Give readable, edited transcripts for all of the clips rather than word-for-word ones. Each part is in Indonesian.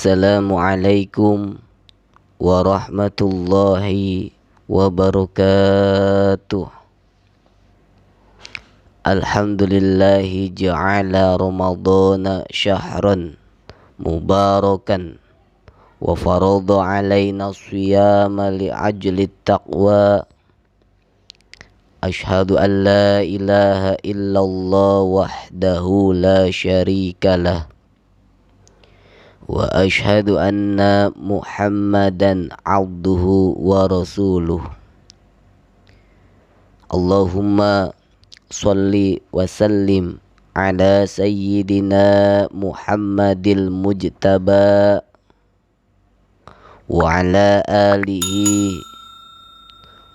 Assalamualaikum warahmatullahi wabarakatuh. Alhamdulillahi ja'ala Ramadana syahran mubarakan wa farada alaina siyama li'ajli taqwa. Ashhadu an la ilaha illallah wahdahu la syarikalah wa ashhadu anna Muhammadan abduhu wa rasuluh. Allahumma salli wa sallim ala sayyidina Muhammadil mujtaba wa ala alihi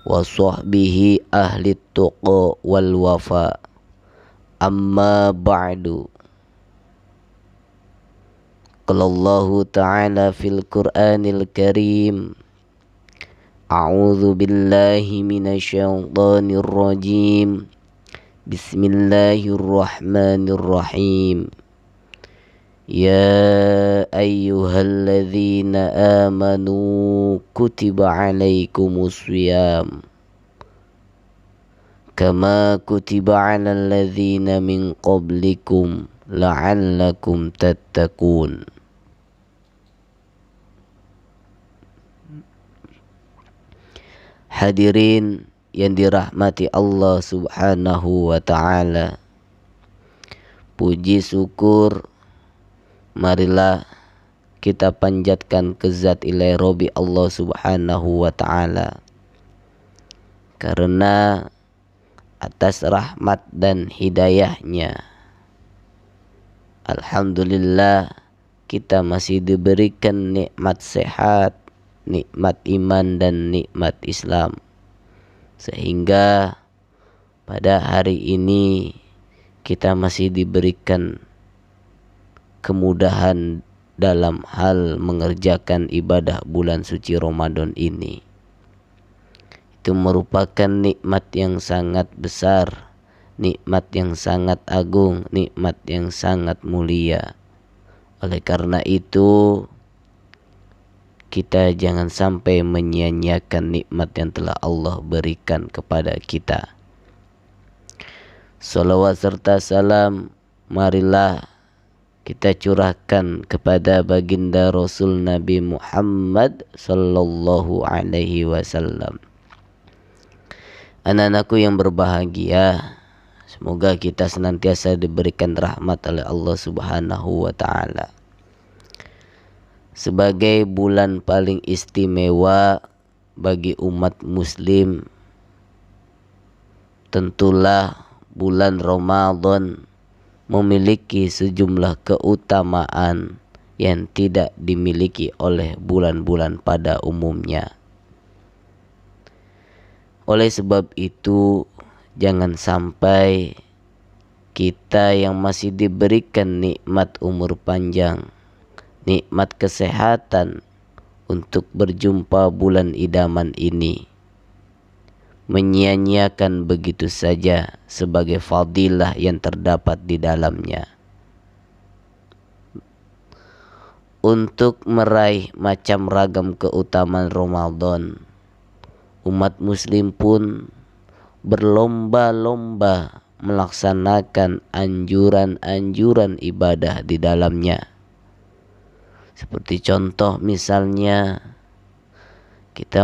wa sahbihi ahli tuqa wal wafa. Amma ba'du. Qala Allahu ta'ala fil Qur'anil Karim, a'udzu billahi minasy syaithanir rajim. Bismillahirrahmanirrahim. Ya ayyuhalladzina amanu kutiba alaikumus shiyam kama kutiba alal ladzina min qablikum la'allakum tattaqun. Hadirin yang dirahmati Allah subhanahu wa ta'ala, puji syukur marilah kita panjatkan ke zat ilahi Rabbi Allah subhanahu wa ta'ala, karena atas rahmat dan hidayahnya alhamdulillah kita masih diberikan nikmat sehat, nikmat iman dan nikmat Islam, sehingga pada hari ini kita masih diberikan kemudahan dalam hal mengerjakan ibadah bulan suci Ramadan ini. Itu merupakan nikmat yang sangat besar, nikmat yang sangat agung, nikmat yang sangat mulia. Oleh karena itu kita jangan sampai menyia-nyiakan nikmat yang telah Allah berikan kepada kita. Salawat serta salam marilah kita curahkan kepada baginda Rasul Nabi Muhammad sallallahu alaihi wasallam. Anak-anakku yang berbahagia, semoga kita senantiasa diberikan rahmat oleh Allah subhanahu wa ta'ala. Sebagai bulan paling istimewa bagi umat muslim, tentulah bulan Ramadan memiliki sejumlah keutamaan yang tidak dimiliki oleh bulan-bulan pada umumnya. Oleh sebab itu, jangan sampai kita yang masih diberikan nikmat umur panjang, nikmat kesehatan untuk berjumpa bulan idaman ini, menyia-nyiakan begitu saja sebagai fadilah yang terdapat di dalamnya. Untuk meraih macam ragam keutamaan Ramadan, umat muslim pun berlomba-lomba melaksanakan anjuran-anjuran ibadah di dalamnya. Seperti contoh misalnya kita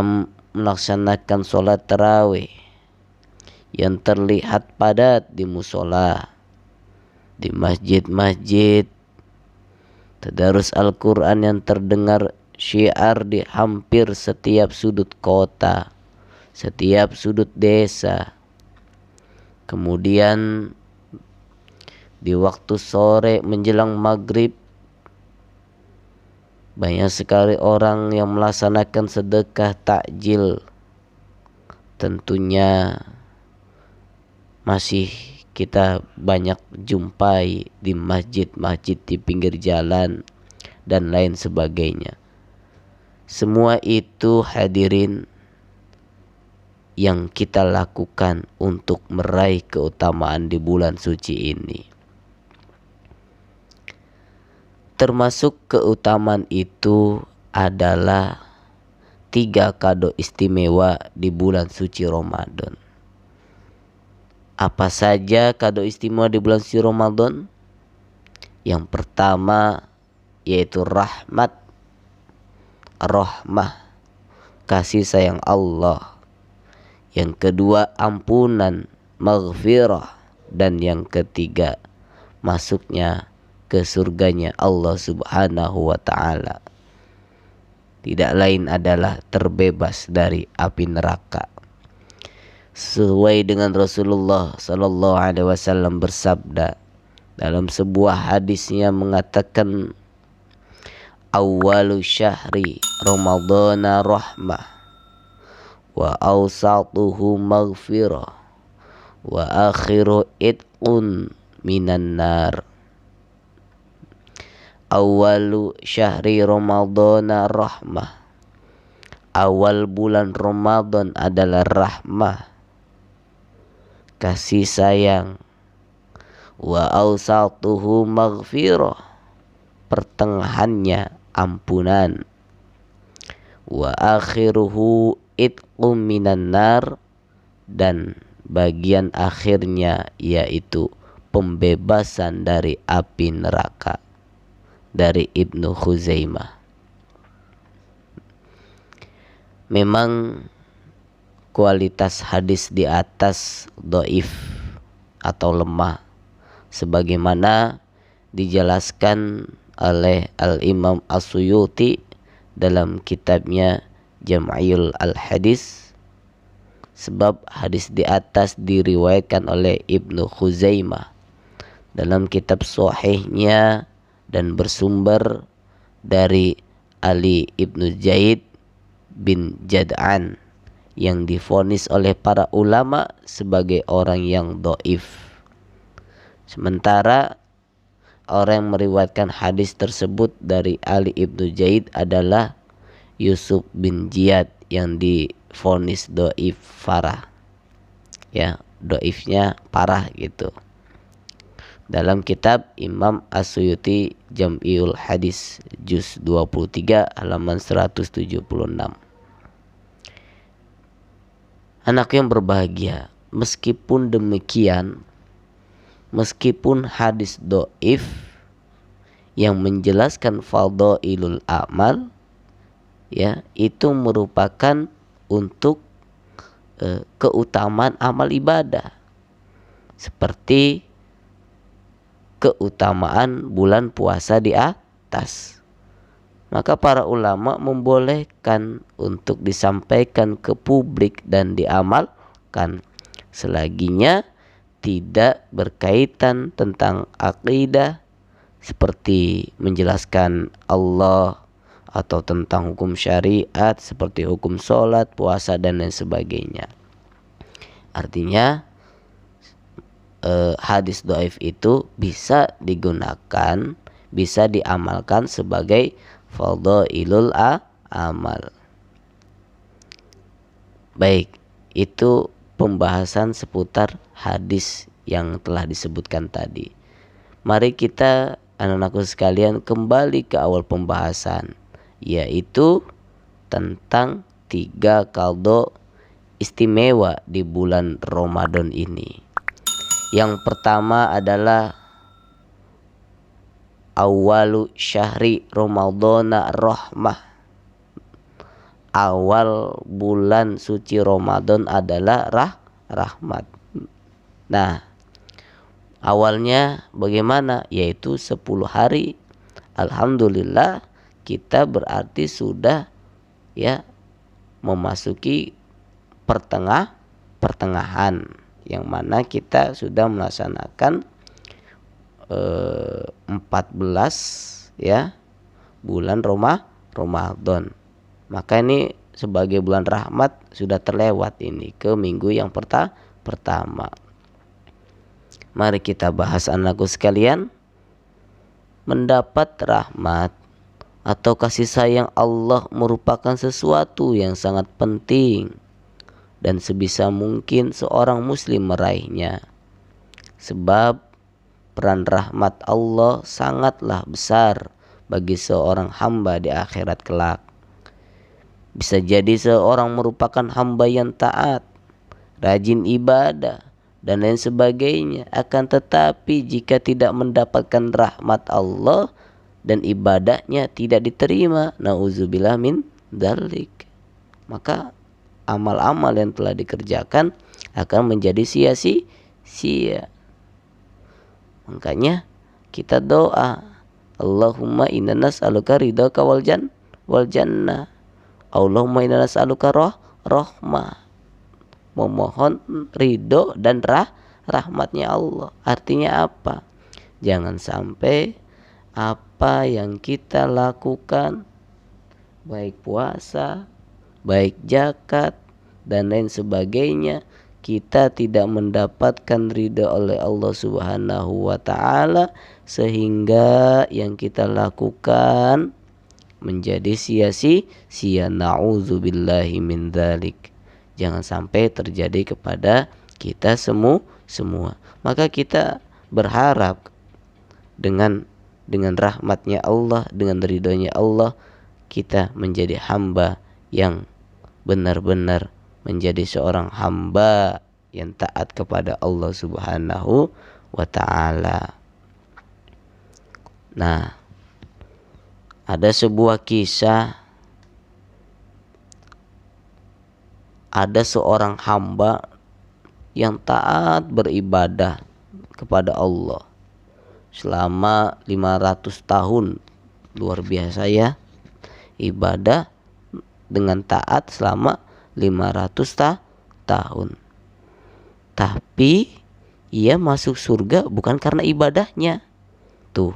melaksanakan sholat tarawih yang terlihat padat di musola, di masjid-masjid, tadarus Al-Quran yang terdengar syiar di hampir setiap sudut kota, setiap sudut desa. Kemudian di waktu sore menjelang maghrib, banyak sekali orang yang melaksanakan sedekah takjil. Tentunya masih kita banyak jumpai di masjid-masjid di pinggir jalan dan lain sebagainya. Semua itu hadirin yang kita lakukan untuk meraih keutamaan di bulan suci ini. Termasuk keutamaan itu adalah 3 kado istimewa di bulan suci Ramadan. Apa saja kado istimewa di bulan suci Ramadan? Yang pertama yaitu rahmat, rahmah, kasih sayang Allah. Yang kedua ampunan, maghfirah. Dan yang ketiga masuknya ke surganya Allah Subhanahu wa ta'ala. Tidak lain adalah terbebas dari api neraka. Sesuai dengan Rasulullah sallallahu alaihi wasallam bersabda dalam sebuah hadisnya mengatakan, awwalu syahri ramadhana rahmah wa awsatuhu maghfirah wa akhiru itqun minan nar. Awalu syahri ramadhana rahmah, awal bulan Ramadan adalah rahmah, kasih sayang. Wa awsatuhu maghfirah, pertengahannya ampunan. Wa akhiruhu itqum minan nar, dan bagian akhirnya yaitu pembebasan dari api neraka. Dari Ibnu Khuzaimah. Memang kualitas hadis di atas dhaif atau lemah, sebagaimana dijelaskan oleh Al-Imam As-Suyuti dalam kitabnya Jam'iyul Al-Hadis. Sebab hadis di atas diriwayatkan oleh Ibnu Khuzaimah dalam kitab sahihnya dan bersumber dari Ali ibnu Zaid bin Jad'an yang divonis oleh para ulama sebagai orang yang dhaif. Sementara orang yang meriwayatkan hadis tersebut dari Ali ibnu Zaid adalah Yusuf bin Ziyad yang divonis dhaif parah. Ya, dhaifnya parah gitu. Dalam kitab Imam As-Suyuti Jam'iyul Hadis juz 23 halaman 176. Anak yang berbahagia, meskipun demikian, meskipun hadis dhaif yang menjelaskan fadhailul amal, ya, itu merupakan untuk keutamaan amal ibadah. Seperti keutamaan bulan puasa di atas. Maka para ulama membolehkan untuk disampaikan ke publik dan diamalkan selaginya tidak berkaitan tentang akidah seperti menjelaskan Allah atau tentang hukum syariat seperti hukum sholat, puasa dan lain sebagainya. Artinya hadis dhaif itu bisa digunakan, bisa diamalkan sebagai fadhailul amal. Baik, itu pembahasan seputar hadis yang telah disebutkan tadi. Mari kita anak-anakku sekalian kembali ke awal pembahasan, yaitu tentang 3 kado istimewa di bulan Ramadan ini. Yang pertama adalah awalu syahri ramadhana rahmah. Awal bulan suci Ramadan adalah rahmat. Nah, awalnya bagaimana? Yaitu 10 hari. Alhamdulillah kita berarti sudah ya memasuki pertengahan, yang mana kita sudah melaksanakan 14 ya bulan Ramadan. Maka ini sebagai bulan rahmat sudah terlewat ini ke minggu yang pertama. Mari kita bahas anakku sekalian. Mendapat rahmat atau kasih sayang Allah merupakan sesuatu yang sangat penting dan sebisa mungkin seorang muslim meraihnya. Sebab peran rahmat Allah sangatlah besar bagi seorang hamba di akhirat kelak. Bisa jadi seorang merupakan hamba yang taat, rajin ibadah, dan lain sebagainya. Akan tetapi jika tidak mendapatkan rahmat Allah dan ibadahnya tidak diterima, nauzubillah min dzalik, maka amal-amal yang telah dikerjakan akan menjadi sia-sia. Makanya kita doa, Allahumma inna nas'aluka ridhaka wal jannah. Allahumma inna nas'aluka rahmah. Memohon ridho dan rahmatnya Allah. Artinya apa? Jangan sampai apa yang kita lakukan, baik puasa, baik zakat, dan lain sebagainya, kita tidak mendapatkan ridha oleh Allah Subhanahu wa ta'ala, sehingga yang kita lakukan menjadi sia-sia. Na'udzubillahi min dzalik. Jangan sampai terjadi kepada kita semua. Maka kita berharap dengan rahmatnya Allah, dengan ridhonya Allah, kita menjadi hamba yang benar-benar menjadi seorang hamba yang taat kepada Allah Subhanahu wa ta'ala. Nah, ada sebuah kisah, ada seorang hamba yang taat beribadah kepada Allah selama 500 tahun. Luar biasa ya, ibadah dengan taat selama 500 tahun. Tapi ia masuk surga bukan karena ibadahnya. Tuh,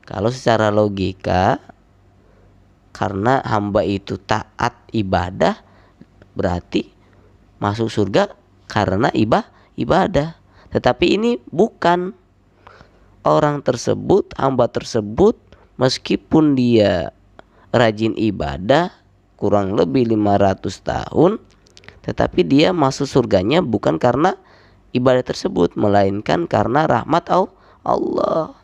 kalau secara logika, karena hamba itu taat ibadah, berarti masuk surga karena ibadah. Tetapi ini bukan. Orang tersebut, hamba tersebut, meskipun dia rajin ibadah kurang lebih 500 tahun, tetapi dia masuk surganya bukan karena ibadah tersebut, melainkan karena rahmat Allah.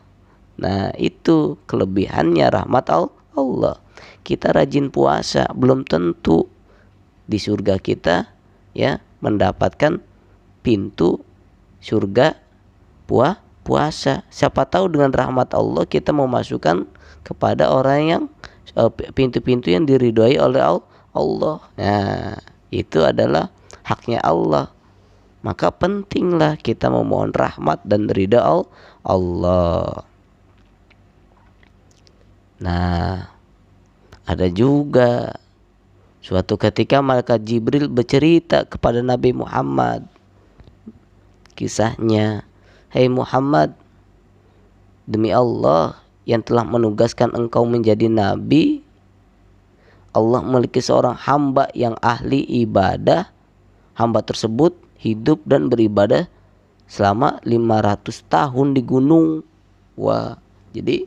Nah, itu kelebihannya rahmat Allah. Kita rajin puasa, belum tentu di surga kita ya mendapatkan pintu surga puasa. Siapa tahu dengan rahmat Allah kita memasukkan kepada orang yang pintu-pintu yang diridhoi oleh Allah. Nah, itu adalah haknya Allah. Maka pentinglah kita memohon rahmat dan ridha Allah. Nah, ada juga suatu ketika malaikat Jibril bercerita kepada Nabi Muhammad. Kisahnya, "Hai Muhammad, demi Allah yang telah menugaskan engkau menjadi nabi, Allah memiliki seorang hamba yang ahli ibadah. Hamba tersebut hidup dan beribadah selama 500 tahun di gunung." Wah, jadi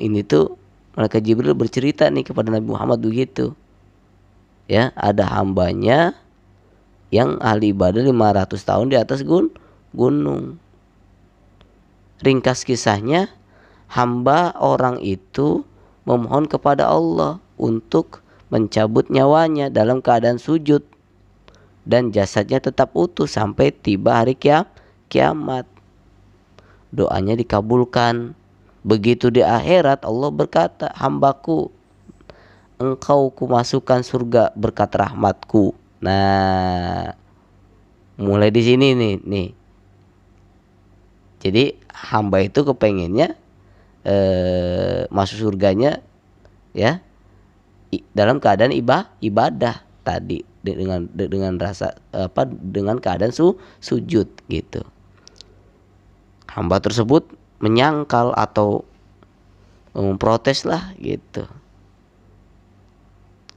ini tuh malaikat Jibril bercerita nih kepada Nabi Muhammad begitu. Ya, ada hambanya yang ahli ibadah 500 tahun di atas gunung. Ringkas kisahnya, hamba orang itu memohon kepada Allah untuk mencabut nyawanya dalam keadaan sujud, dan jasadnya tetap utuh sampai tiba hari kiamat. Doanya dikabulkan. Begitu di akhirat, Allah berkata, "Hambaku, engkau kumasukkan surga berkat rahmatku." Nah, mulai di sini nih. Jadi hamba itu kepengennya masuk surganya ya dalam keadaan ibadah tadi, dengan rasa dengan keadaan sujud gitu. Hamba tersebut menyangkal atau memprotes lah gitu.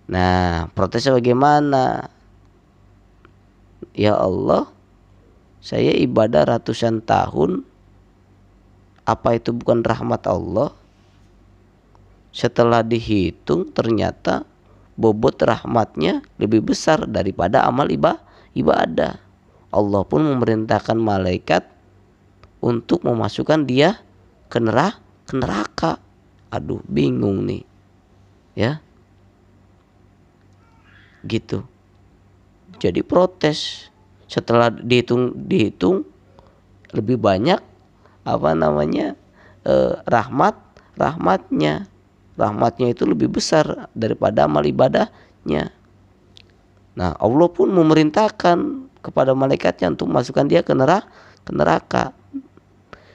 Nah, protesnya bagaimana? "Ya Allah, saya ibadah ratusan tahun, apa itu bukan rahmat Allah? Setelah dihitung ternyata bobot rahmatnya lebih besar daripada amal ibadah. Allah pun memerintahkan malaikat untuk memasukkan dia ke ke neraka. Aduh, bingung nih. Ya, gitu. Jadi protes. Setelah dihitung lebih banyak rahmatnya. Rahmatnya itu lebih besar daripada amal ibadahnya. Nah, Allah pun memerintahkan kepada malaikatnya untuk masukkan dia ke neraka.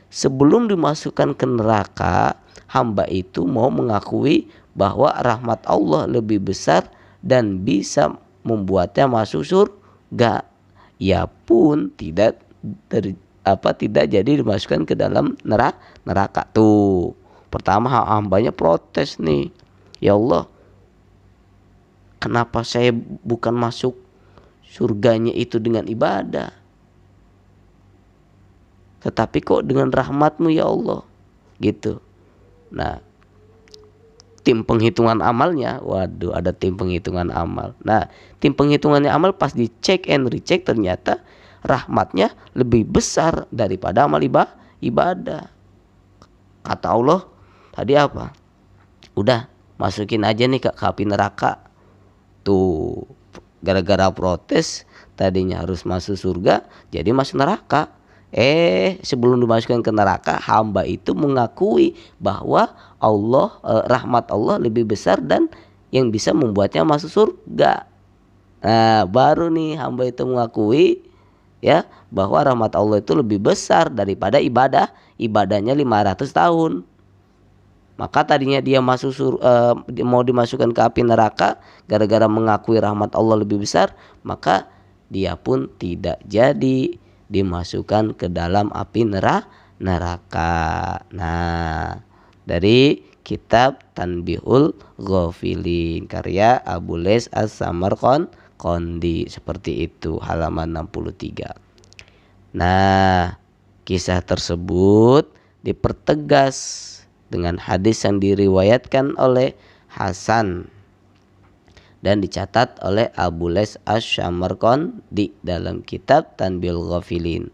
Sebelum dimasukkan ke neraka, hamba itu mau mengakui bahwa rahmat Allah lebih besar dan bisa membuatnya masuk surga. Ia pun tidak jadi dimasukkan ke dalam neraka tuh. Pertama hambanya protes nih, ya Allah, kenapa saya bukan masuk surganya itu dengan ibadah, tetapi kok dengan rahmat-Mu ya Allah, gitu. Nah, tim penghitungan amalnya, waduh, ada tim penghitungan amal. Nah, tim penghitungannya amal pas dicek and recheck, ternyata rahmatnya lebih besar daripada amal ibadah. Kata Allah tadi apa? Udah, masukin aja nih ke api neraka. Tuh, gara-gara protes tadinya harus masuk surga, jadi masuk neraka. Sebelum dimasukkan ke neraka, hamba itu mengakui bahwa rahmat Allah lebih besar dan yang bisa membuatnya masuk surga. Nah, baru nih hamba itu mengakui ya bahwa rahmat Allah itu lebih besar daripada ibadahnya 500 tahun. Maka tadinya dia mau dimasukkan ke api neraka, gara-gara mengakui rahmat Allah lebih besar, maka dia pun tidak jadi dimasukkan ke dalam api neraka. Nah, dari kitab Tanbihul Ghafilin karya Abu Les As-Samarqandi, seperti itu, halaman 63. Nah, kisah tersebut dipertegas dengan hadis yang diriwayatkan oleh Hasan dan dicatat oleh Abu Les Asy-Samarqandi dalam kitab Tanbihul Ghafilin.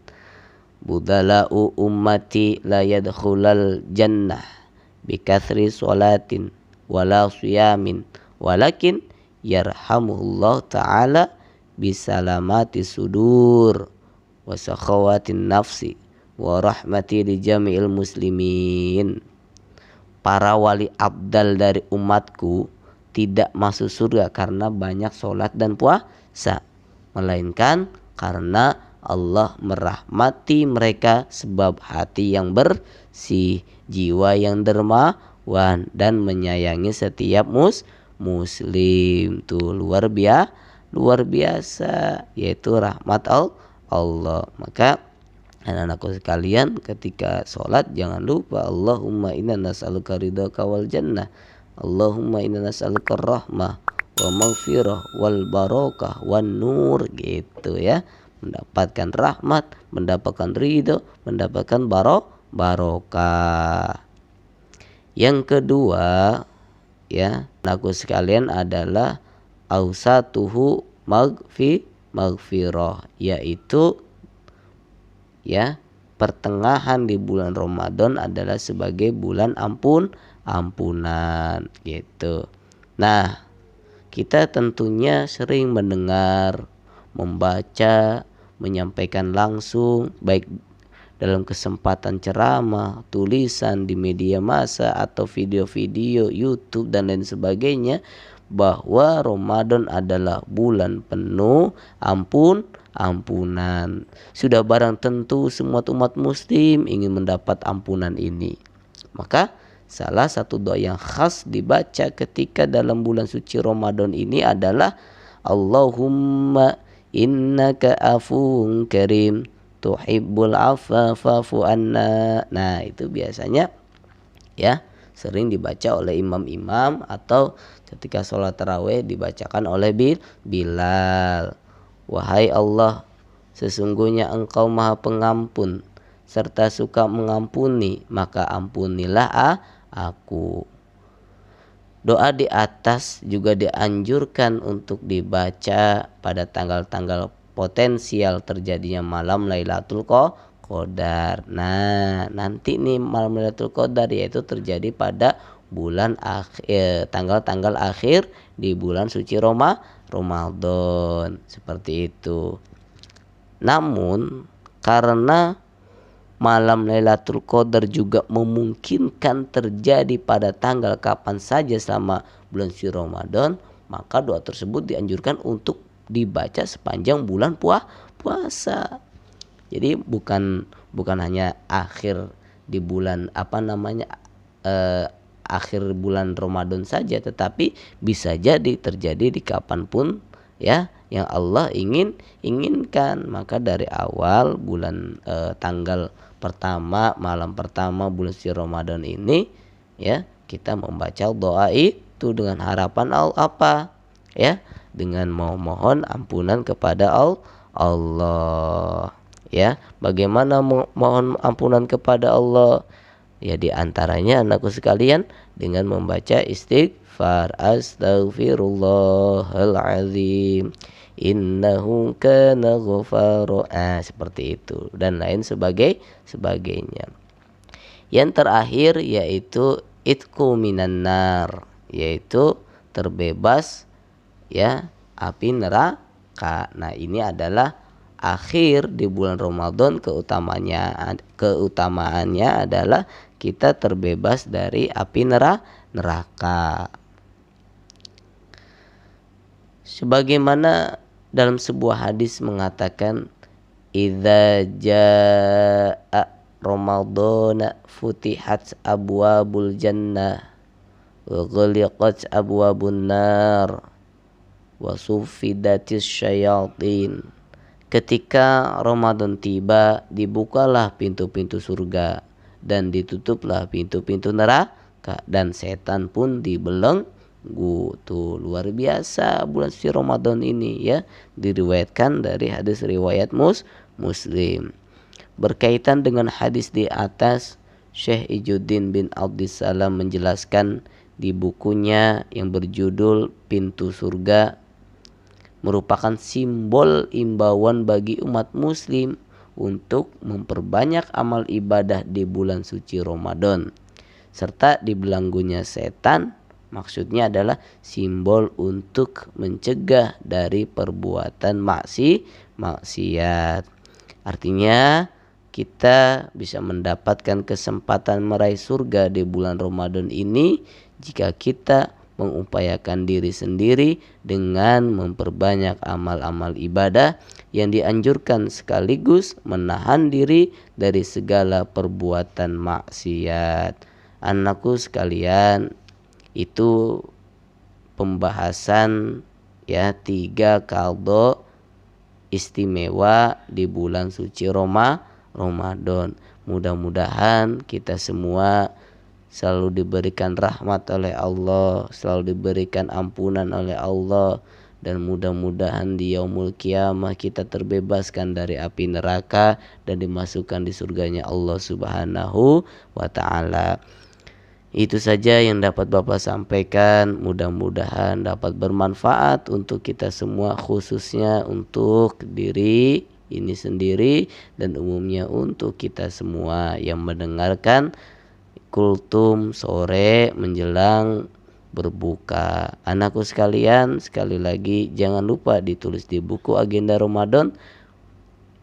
Budala'u ummati la yadkhulal jannah bikathri sholatin wala siyamin walakin yarhamuhullah ta'ala bisalamati sudur wa sakhawatin nafsi wa rahmati li jami'il muslimin. Para wali abdal dari umatku tidak masuk surga karena banyak sholat dan puasa, melainkan karena Allah merahmati mereka sebab hati yang bersih, jiwa yang dermawan, dan menyayangi setiap muslim. Tuh luar biasa, yaitu rahmat Allah. Maka anak-anakku sekalian, ketika sholat jangan lupa Allahumma inna nas'aluka ridhaka wal jannah, Allahumma inna nas'aluka rahmah wa maghfirah wal barakah wan nur, gitu ya. Mendapatkan rahmat, mendapatkan ridho, mendapatkan barokah. Yang kedua ya, anakku sekalian, adalah ausatuhu maghfirah, yaitu ya, pertengahan di bulan Ramadan adalah sebagai bulan ampunan, gitu. Nah, kita tentunya sering mendengar, membaca, menyampaikan langsung, baik dalam kesempatan ceramah, tulisan di media massa, atau video-video YouTube dan lain sebagainya, bahwa Ramadan adalah bulan penuh ampunan. Sudah barang tentu semua umat muslim ingin mendapat ampunan ini. Maka salah satu doa yang khas dibaca ketika dalam bulan suci Ramadan ini adalah Allahumma innaka afuwun karim tuhibbul afwa fa'fu anna. Nah, itu biasanya ya sering dibaca oleh imam-imam, atau ketika sholat tarawih dibacakan oleh Bilal. Wahai Allah, sesungguhnya Engkau Maha Pengampun serta suka mengampuni, maka ampunilah aku. Doa di atas juga dianjurkan untuk dibaca pada tanggal-tanggal potensial terjadinya malam Lailatul Qadar. Nah, nanti nih malam Lailatul Qadar yaitu terjadi pada tanggal-tanggal akhir di bulan suci Ramadan seperti itu. Namun karena malam Lailatul Qadar juga memungkinkan terjadi pada tanggal kapan saja selama bulan suci Ramadan, maka doa tersebut dianjurkan untuk dibaca sepanjang bulan puasa. Jadi bukan hanya akhir di bulan akhir bulan Ramadan saja, tetapi bisa jadi terjadi di kapanpun ya yang Allah inginkan. Maka dari awal bulan tanggal pertama, malam pertama bulan suci Ramadan ini ya kita membaca doa itu dengan harapan apa ya, dengan mohon ampunan kepada Allah ya. Bagaimana mohon ampunan kepada Allah? Ya di antaranya anakku sekalian dengan membaca istighfar, astaghfirullahalazim, innahu kana ghafara, seperti itu dan lain sebagainya. Yang terakhir yaitu itqu minan nar, yaitu terbebas ya api neraka. Nah, ini adalah akhir di bulan Ramadan, keutamaannya adalah kita terbebas dari api neraka. Sebagaimana dalam sebuah hadis mengatakan, idza jaa Ramadhan futihat abwabul jannah wa ghaliqat abwabun nar wa suffidatis syayatin. Ketika Ramadan tiba, dibukalah pintu-pintu surga dan ditutuplah pintu-pintu neraka dan setan pun dibelenggu. Tuh luar biasa bulan suci Ramadan ini ya, diriwayatkan dari hadis riwayat Muslim. Berkaitan dengan hadis di atas, Syekh Ijuddin bin Abdissalam menjelaskan di bukunya yang berjudul Pintu Surga, merupakan simbol imbauan bagi umat muslim untuk memperbanyak amal ibadah di bulan suci Ramadan, serta dibelenggunya setan maksudnya adalah simbol untuk mencegah dari perbuatan maksiat. Artinya kita bisa mendapatkan kesempatan meraih surga di bulan Ramadan ini jika kita mengupayakan diri sendiri dengan memperbanyak amal-amal ibadah yang dianjurkan, sekaligus menahan diri dari segala perbuatan maksiat. Anakku sekalian, itu pembahasan ya 3 qadha istimewa di bulan suci Ramadan. Mudah-mudahan kita semua selalu diberikan rahmat oleh Allah, selalu diberikan ampunan oleh Allah, dan mudah-mudahan di yaumul qiyamah kita terbebaskan dari api neraka dan dimasukkan di surganya Allah Subhanahu wa ta'ala. Itu saja yang dapat Bapak sampaikan, mudah-mudahan dapat bermanfaat untuk kita semua, khususnya untuk diri ini sendiri dan umumnya untuk kita semua yang mendengarkan kultum sore menjelang berbuka. Anakku sekalian, sekali lagi jangan lupa ditulis di buku agenda Ramadan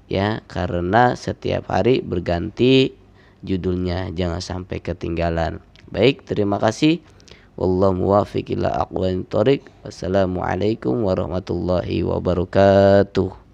ya, karena setiap hari berganti judulnya, jangan sampai ketinggalan. Baik, terima kasih. Wallahu muwaffiq ila aqwamit thoriq. Wassalamualaikum warahmatullahi wabarakatuh.